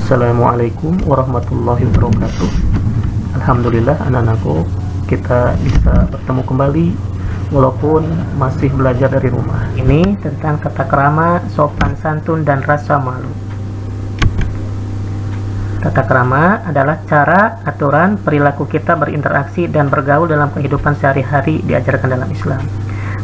Assalamualaikum warahmatullahi wabarakatuh. Alhamdulillah anak-anakku, kita bisa bertemu kembali walaupun masih belajar dari rumah. Ini tentang tata krama, sopan santun, dan rasa malu. Tata krama adalah cara, aturan, perilaku kita berinteraksi dan bergaul dalam kehidupan sehari-hari diajarkan dalam Islam.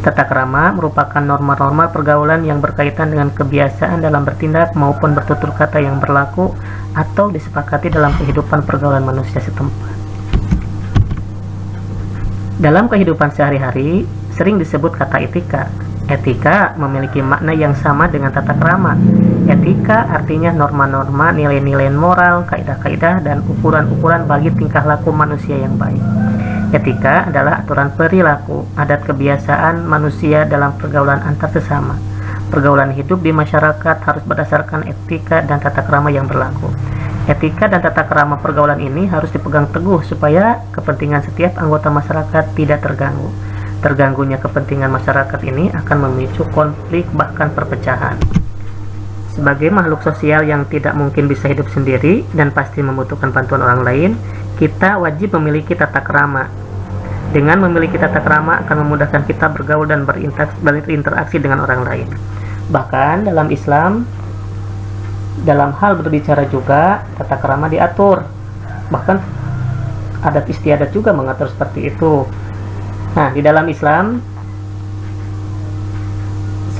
Tata krama merupakan norma-norma pergaulan yang berkaitan dengan kebiasaan dalam bertindak maupun bertutur kata yang berlaku atau disepakati dalam kehidupan pergaulan manusia setempat. Dalam kehidupan sehari-hari sering disebut kata etika. Etika memiliki makna yang sama dengan tata krama. Etika artinya norma-norma, nilai-nilai moral, kaidah-kaidah, dan ukuran-ukuran bagi tingkah laku manusia yang baik. Etika adalah aturan perilaku, adat kebiasaan manusia dalam pergaulan antar sesama. Pergaulan hidup di masyarakat harus berdasarkan etika dan tata krama yang berlaku. Etika dan tata krama pergaulan ini harus dipegang teguh supaya kepentingan setiap anggota masyarakat tidak terganggu. Terganggunya kepentingan masyarakat ini akan memicu konflik bahkan perpecahan. Sebagai makhluk sosial yang tidak mungkin bisa hidup sendiri dan pasti membutuhkan bantuan orang lain, kita wajib memiliki tata krama. Dengan memiliki tata krama akan memudahkan kita bergaul dan berinteraksi dengan orang lain. Bahkan dalam Islam, dalam hal berbicara juga tata krama diatur. Bahkan adat istiadat juga mengatur seperti itu. Nah, di dalam Islam,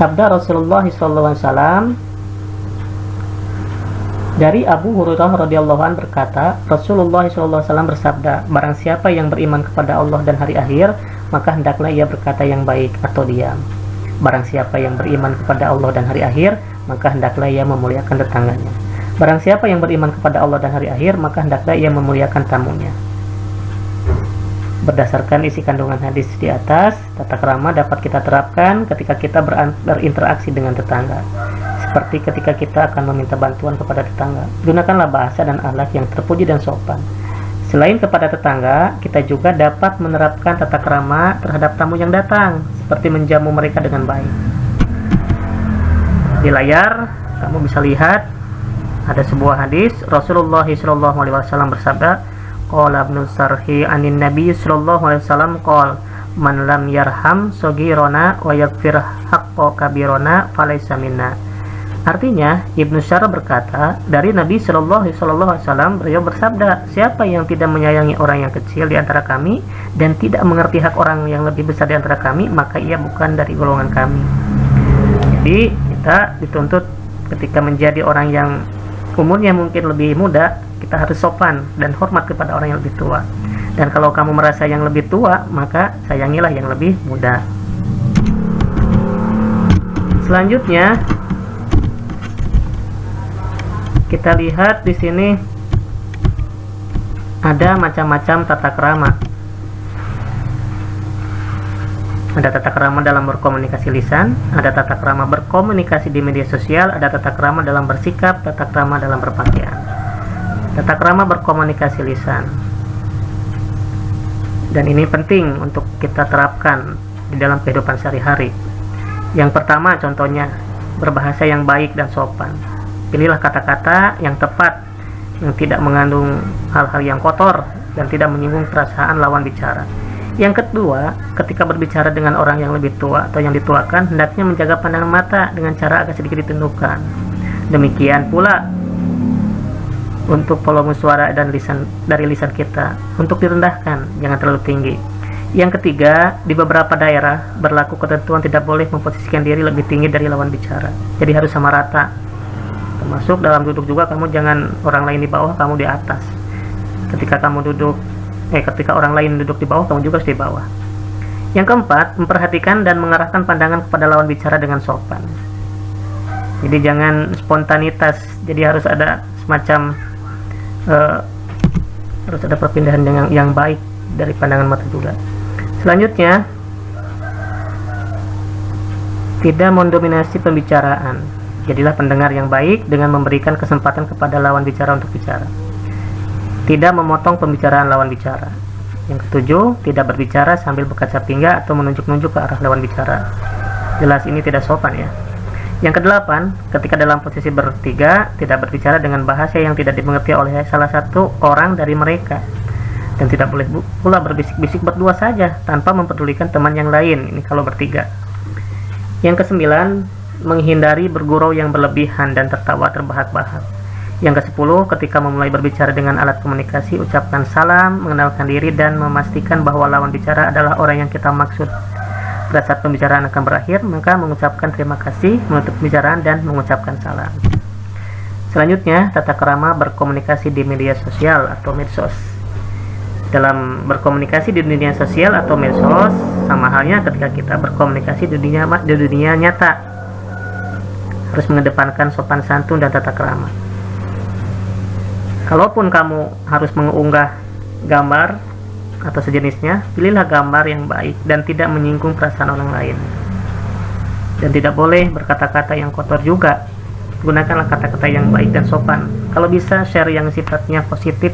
sabda Rasulullah SAW dari Abu Hurairah radhiyallahu anhu berkata, Rasulullah SAW bersabda, barang siapa yang beriman kepada Allah dan hari akhir, maka hendaklah ia berkata yang baik atau diam. Barang siapa yang beriman kepada Allah dan hari akhir, maka hendaklah ia memuliakan tetangganya. Barang siapa yang beriman kepada Allah dan hari akhir, maka hendaklah ia memuliakan tamunya. Berdasarkan isi kandungan hadis di atas, tata krama dapat kita terapkan ketika kita berinteraksi dengan tetangga. Seperti ketika kita akan meminta bantuan kepada tetangga, gunakanlah bahasa dan akhlak yang terpuji dan sopan. Selain kepada tetangga, kita juga dapat menerapkan tata krama terhadap tamu yang datang, seperti menjamu mereka dengan baik. Di layar, kamu bisa lihat ada sebuah hadis Rasulullah SAW bersabda, qala Ibnu Sarhi anin Nabi SAW qala man lam yarham sogirona wa yaghfir haqqa kabirona falaysa minna. Artinya, Ibnu Syarah berkata, dari Nabi SAW beliau bersabda, siapa yang tidak menyayangi orang yang kecil di antara kami dan tidak mengerti hak orang yang lebih besar di antara kami, maka ia bukan dari golongan kami. Jadi, kita dituntut ketika menjadi orang yang umurnya mungkin lebih muda, kita harus sopan dan hormat kepada orang yang lebih tua. Dan kalau kamu merasa yang lebih tua, maka sayangilah yang lebih muda. Selanjutnya, kita lihat di sini ada macam-macam tata krama. Ada tata krama dalam berkomunikasi lisan, ada tata krama berkomunikasi di media sosial, ada tata krama dalam bersikap, tata krama dalam berpakaian. Tata krama berkomunikasi lisan. Dan ini penting untuk kita terapkan di dalam kehidupan sehari-hari. Yang pertama contohnya, berbahasa yang baik dan sopan. Pilihlah kata-kata yang tepat, yang tidak mengandung hal-hal yang kotor dan tidak menyinggung perasaan lawan bicara. Yang kedua, ketika berbicara dengan orang yang lebih tua atau yang dituakan, hendaknya menjaga pandangan mata dengan cara agak sedikit ditundukkan. Demikian pula untuk volume suara dan dari lisan kita, untuk direndahkan, jangan terlalu tinggi. Yang ketiga, di beberapa daerah berlaku ketentuan tidak boleh memposisikan diri lebih tinggi dari lawan bicara. Jadi harus sama rata. Termasuk dalam duduk juga, kamu jangan orang lain di bawah, kamu di atas. Ketika orang lain duduk di bawah, kamu juga harus di bawah. Yang keempat, memperhatikan dan mengarahkan pandangan kepada lawan bicara dengan sopan. Jadi jangan spontanitas. Jadi harus ada semacam harus ada perpindahan yang baik dari pandangan mata juga. Selanjutnya, tidak mendominasi pembicaraan. Jadilah pendengar yang baik dengan memberikan kesempatan kepada lawan bicara untuk bicara. Tidak memotong pembicaraan lawan bicara. Yang ketujuh, tidak berbicara sambil berkaca pinggang atau menunjuk-nunjuk ke arah lawan bicara. Jelas ini tidak sopan ya. Yang kedelapan, ketika dalam posisi bertiga, tidak berbicara dengan bahasa yang tidak dimengerti oleh salah satu orang dari mereka. Dan tidak boleh pula berbisik-bisik berdua saja, tanpa mempedulikan teman yang lain, ini kalau bertiga. Yang kesembilan, menghindari bergurau yang berlebihan dan tertawa terbahak-bahak. Yang ke-10, ketika memulai berbicara dengan alat komunikasi, ucapkan salam, mengenalkan diri, dan memastikan bahwa lawan bicara adalah orang yang kita maksud. Pada saat pembicaraan akan berakhir, maka mengucapkan terima kasih, menutup pembicaraan, dan mengucapkan salam. Selanjutnya, tata krama berkomunikasi di media sosial atau medsos. Dalam berkomunikasi di dunia sosial atau medsos, sama halnya ketika kita berkomunikasi di dunia nyata. Harus mengedepankan sopan santun dan tata krama. Kalaupun kamu harus mengunggah gambar atau sejenisnya, pilihlah gambar yang baik dan tidak menyinggung perasaan orang lain. Dan tidak boleh berkata-kata yang kotor juga. Gunakanlah kata-kata yang baik dan sopan. Kalau bisa, share yang sifatnya positif,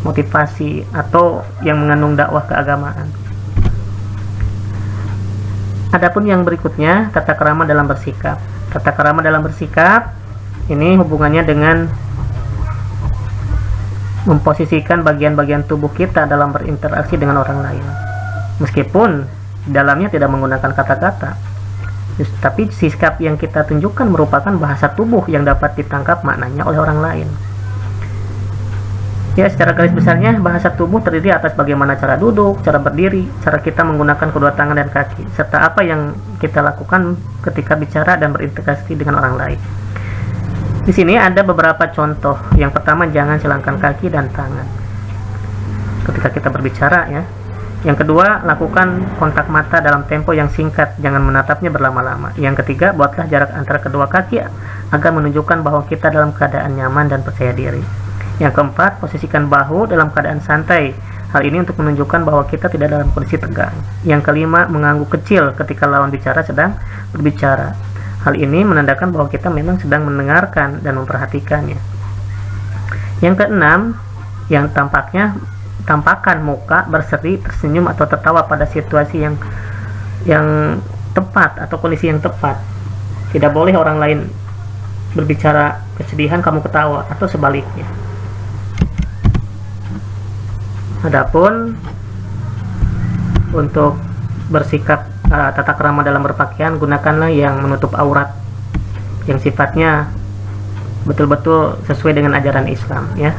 motivasi, atau yang mengandung dakwah keagamaan. Adapun yang berikutnya, tata krama dalam bersikap. Tata krama dalam bersikap ini hubungannya dengan memposisikan bagian-bagian tubuh kita dalam berinteraksi dengan orang lain. Meskipun dalamnya tidak menggunakan kata-kata, tapi sikap yang kita tunjukkan merupakan bahasa tubuh yang dapat ditangkap maknanya oleh orang lain. Ya, secara garis besarnya bahasa tubuh terdiri atas bagaimana cara duduk, cara berdiri, cara kita menggunakan kedua tangan dan kaki, serta apa yang kita lakukan ketika bicara dan berinteraksi dengan orang lain. Di sini ada beberapa contoh. Yang pertama, jangan silangkan kaki dan tangan ketika kita berbicara, ya. Yang kedua, lakukan kontak mata dalam tempo yang singkat, jangan menatapnya berlama-lama. Yang ketiga, buatlah jarak antara kedua kaki agar menunjukkan bahwa kita dalam keadaan nyaman dan percaya diri. Yang keempat, posisikan bahu dalam keadaan santai. Hal ini untuk menunjukkan bahwa kita tidak dalam kondisi tegang. Yang kelima, mengangguk kecil ketika lawan bicara sedang berbicara. Hal ini menandakan bahwa kita memang sedang mendengarkan dan memperhatikannya. Yang keenam, yang tampakkan muka berseri, tersenyum atau tertawa pada situasi yang tepat atau kondisi yang tepat. Tidak boleh orang lain berbicara kesedihan kamu ketawa atau sebaliknya. Adapun untuk bersikap tata krama dalam berpakaian, gunakanlah yang menutup aurat, yang sifatnya betul-betul sesuai dengan ajaran Islam, ya.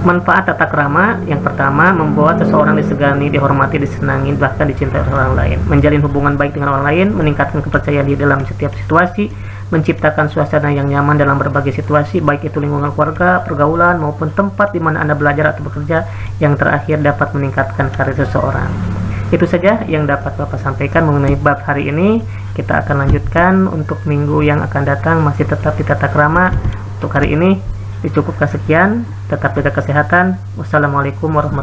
Manfaat tata krama yang pertama, membuat seseorang disegani, dihormati, disenangi, bahkan dicintai oleh orang lain, menjalin hubungan baik dengan orang lain, meningkatkan kepercayaan diri dalam setiap situasi, menciptakan suasana yang nyaman dalam berbagai situasi, baik itu lingkungan keluarga, pergaulan, maupun tempat di mana Anda belajar atau bekerja. Yang terakhir, dapat meningkatkan karir seseorang. Itu saja yang dapat Bapak sampaikan mengenai bab hari ini. Kita akan lanjutkan untuk minggu yang akan datang, masih tetap di tata krama. Untuk hari ini dicukupkan sekian, tetap jaga kesehatan. Wassalamualaikum warahmatullahi wabarakatuh.